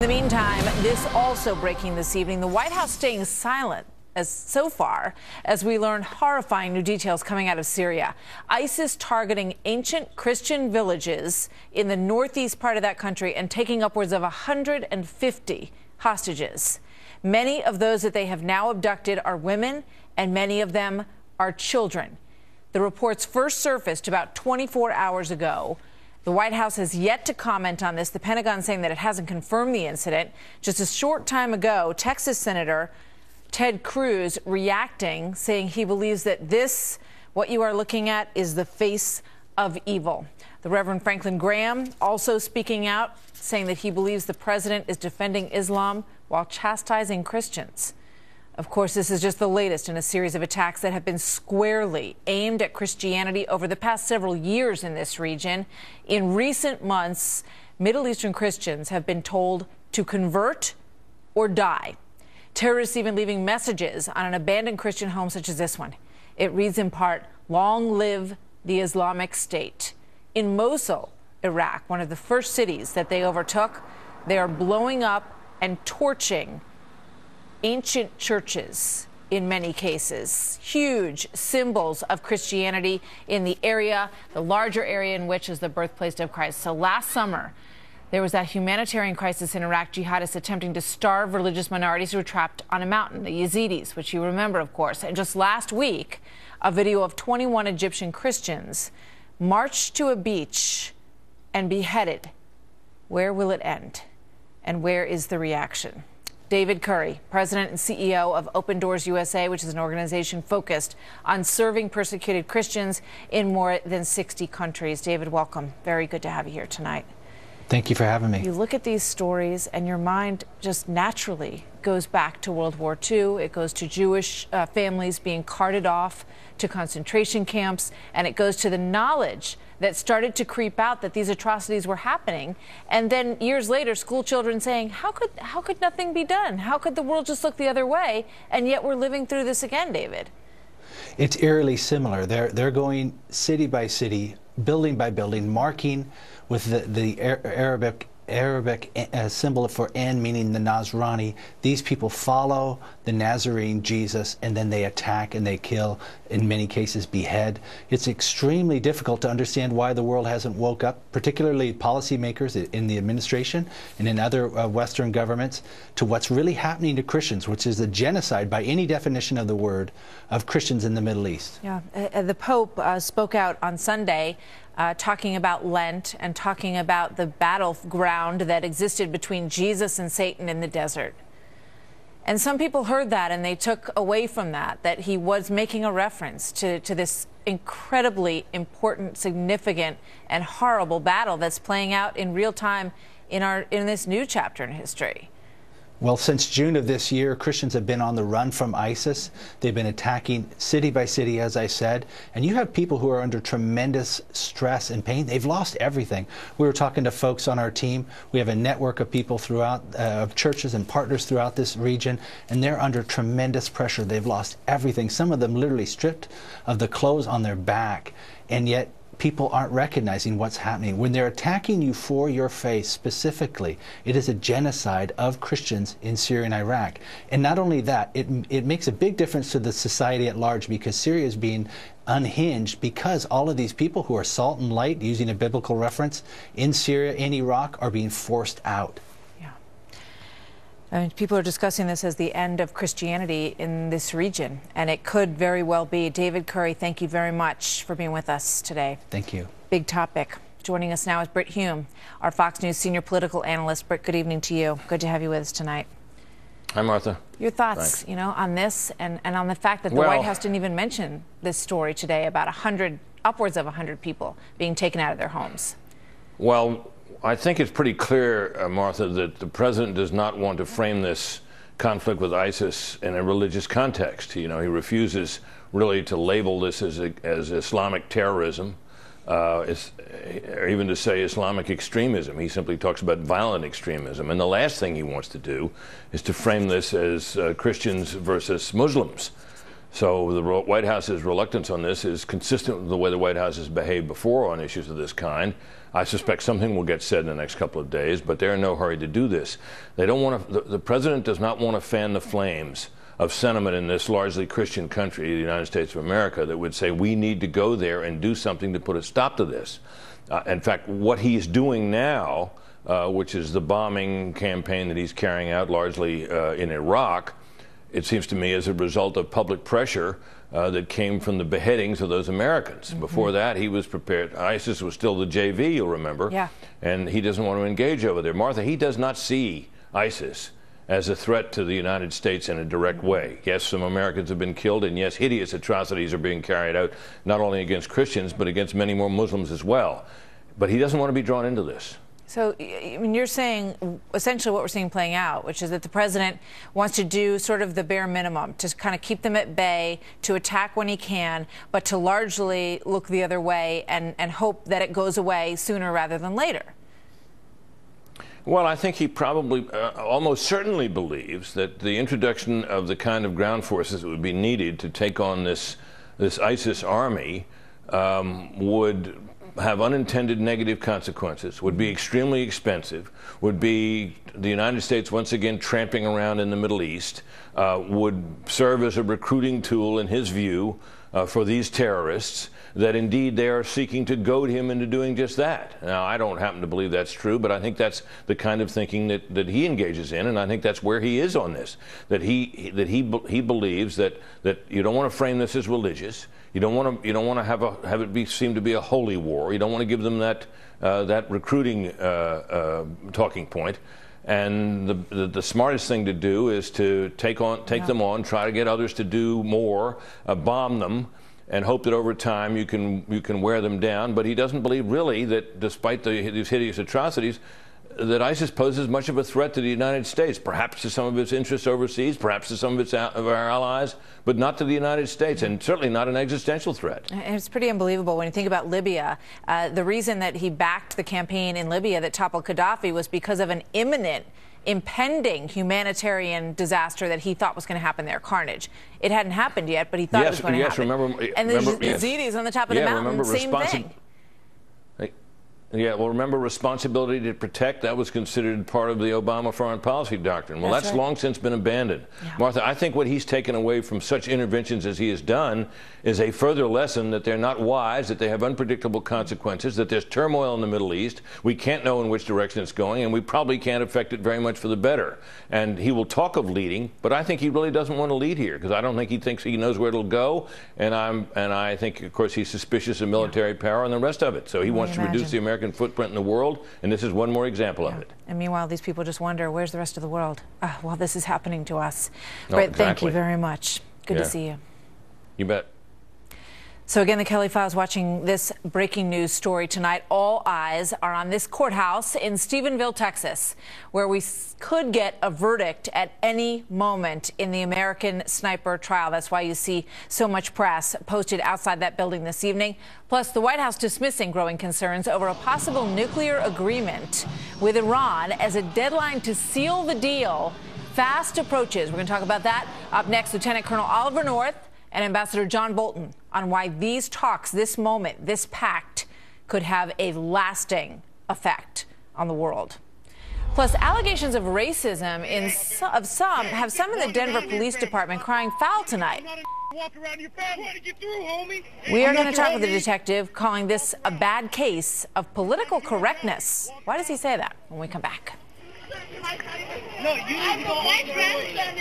In the meantime, this also breaking this evening, the White House staying silent so far as we learn horrifying new details coming out of Syria. ISIS targeting ancient Christian villages in the northeast part of that country and taking upwards of 150 hostages. Many of those that they have now abducted are women, and many of them are children. The reports first surfaced about 24 hours ago. The White House has yet to comment on this, the Pentagon saying that it hasn't confirmed the incident. Just a short time ago, Texas Senator Ted Cruz reacting, saying he believes that this, what you are looking at, is the face of evil. The Reverend Franklin Graham also speaking out, saying that he believes the president is defending Islam while chastising Christians. Of course, this is just the latest in a series of attacks that have been squarely aimed at Christianity over the past several years in this region. In recent months, Middle Eastern Christians have been told to convert or die. Terrorists even leaving messages on an abandoned Christian home such as this one. It reads in part, "Long live the Islamic State." In Mosul, Iraq, one of the first cities that they overtook, they are blowing up and torching ancient churches in many cases, huge symbols of Christianity in the area, the larger area in which is the birthplace of Christ. So last summer, there was that humanitarian crisis in Iraq, jihadists attempting to starve religious minorities who were trapped on a mountain, the Yazidis, which you remember, of course. And just last week, a video of 21 Egyptian Christians marched to a beach and beheaded. Where will it end? And where is the reaction? David Curry, president and CEO of Open Doors USA, which is an organization focused on serving persecuted Christians in more than 60 countries. David, welcome. Very good to have you here tonight. Thank you for having me. You look at these stories and your mind just naturally goes back to World War II. It goes to Jewish families being carted off to concentration camps, and it goes to the knowledge that started to creep out that these atrocities were happening. And then years later, school children saying, how could nothing be done? How could the world just look the other way? And yet we're living through this again, David. It's eerily similar. They're going city by city, building by building, marking with the Arabic symbol for N, meaning the Nazrani. These people follow the Nazarene Jesus, and then they attack and they kill, in many cases behead. It's extremely difficult to understand why the world hasn't woke up, particularly policymakers in the administration and in other Western governments, to what's really happening to Christians, which is a genocide by any definition of the word of Christians in the Middle East. Yeah, the Pope spoke out on Sunday talking about Lent and talking about the battleground that existed between Jesus and Satan in the desert. And some people heard that and they took away from that he was making a reference to this incredibly important, significant, and horrible battle that's playing out in real time in this new chapter in history. Well, since June of this year, Christians have been on the run from ISIS. They've been attacking city by city, as I said. And you have people who are under tremendous stress and pain. They've lost everything. We were talking to folks on our team. We have a network of people throughout, of churches and partners throughout this region, and they're under tremendous pressure. They've lost everything. Some of them literally stripped of the clothes on their back, and yet people aren't recognizing what's happening. When they're attacking you for your faith specifically, it is a genocide of Christians in Syria and Iraq. And not only that, it makes a big difference to the society at large, because Syria is being unhinged because all of these people who are salt and light, using a biblical reference, in Syria, in Iraq, are being forced out. I mean, people are discussing this as the end of Christianity in this region, and it could very well be. David Curry, thank you very much for being with us today. Thank you. Big topic. Joining us now is Brit Hume, our Fox News senior political analyst. Brit, good evening to you. Good to have you with us tonight. Hi, Martha. Your thoughts, on this and on the fact that the White House didn't even mention this story today about upwards of 100 people being taken out of their homes. Well, I think it's pretty clear, Martha, that the president does not want to frame this conflict with ISIS in a religious context. He refuses really to label this as Islamic terrorism, or even to say Islamic extremism. He simply talks about violent extremism. And the last thing he wants to do is to frame this as Christians versus Muslims. So the White House's reluctance on this is consistent with the way the White House has behaved before on issues of this kind. I suspect something will get said in the next couple of days, but they're in no hurry to do this. They don't want to. The president does not want to fan the flames of sentiment in this largely Christian country, the United States of America, that would say we need to go there and do something to put a stop to this. In fact, what he's doing now, which is the bombing campaign that he's carrying out largely in Iraq, it seems to me as a result of public pressure that came from the beheadings of those Americans. Mm-hmm. Before that, he was prepared. ISIS was still the JV, you'll remember. Yeah. And he doesn't want to engage over there. Martha, he does not see ISIS as a threat to the United States in a direct way. Yes, some Americans have been killed, and yes, hideous atrocities are being carried out, not only against Christians, but against many more Muslims as well. But he doesn't want to be drawn into this. So, I mean, you're saying essentially what we're seeing playing out, which is that the president wants to do sort of the bare minimum, to kind of keep them at bay, to attack when he can, but to largely look the other way and hope that it goes away sooner rather than later. Well, I think he probably almost certainly believes that the introduction of the kind of ground forces that would be needed to take on this ISIS army would have unintended negative consequences, would be extremely expensive, would be the United States once again tramping around in the Middle East, would serve as a recruiting tool, in his view, for these terrorists, that indeed they are seeking to goad him into doing just that. Now, I don't happen to believe that's true, but I think that's the kind of thinking that he engages in, and I think that's where he is on this, that he believes that you don't want to frame this as religious. You don't want to have it seem to be a holy war. You don't want to give them that recruiting talking point. And the smartest thing to do is to take them on, try to get others to do more, bomb them, and hope that over time you can wear them down. But he doesn't believe really that, despite these hideous atrocities, that ISIS poses much of a threat to the United States, perhaps to some of its interests overseas, perhaps to some of our allies, but not to the United States, and certainly not an existential threat. And it's pretty unbelievable when you think about Libya. The reason that he backed the campaign in Libya that toppled Gaddafi was because of an imminent, impending humanitarian disaster that he thought was going to happen there, carnage. It hadn't happened yet, but he thought it was going to happen. And the Yazidis on the top of the mountain, same thing. Yeah, well, remember responsibility to protect? That was considered part of the Obama foreign policy doctrine. Well, that's right. Long since been abandoned. Yeah. Martha, I think what he's taken away from such interventions as he has done is a further lesson that they're not wise, that they have unpredictable consequences, that there's turmoil in the Middle East. We can't know in which direction it's going, and we probably can't affect it very much for the better. And he will talk of leading, but I think he really doesn't want to lead here, because I don't think he thinks he knows where it'll go. And I think, of course, he's suspicious of military power and the rest of it. So he wants to reduce the American footprint in the world, and this is one more example of it. And meanwhile, these people just wonder, where's the rest of the world? Well, this is happening to us. Oh, Brett, exactly. Thank you very much. Good to see you. You bet. So again, the Kelly Files watching this breaking news story tonight. All eyes are on this courthouse in Stephenville, Texas, where we could get a verdict at any moment in the American Sniper trial. That's why you see so much press posted outside that building this evening. Plus, the White House dismissing growing concerns over a possible nuclear agreement with Iran as a deadline to seal the deal fast approaches. We're going to talk about that. Up next, Lieutenant Colonel Oliver North and Ambassador John Bolton on why these talks, this moment, this pact could have a lasting effect on the world. Plus, allegations of racism have some in the Denver Police Department crying foul tonight. We are going to talk with the detective, calling this a bad case of political correctness. Why does he say that? When we come back. No, you need to go all the way.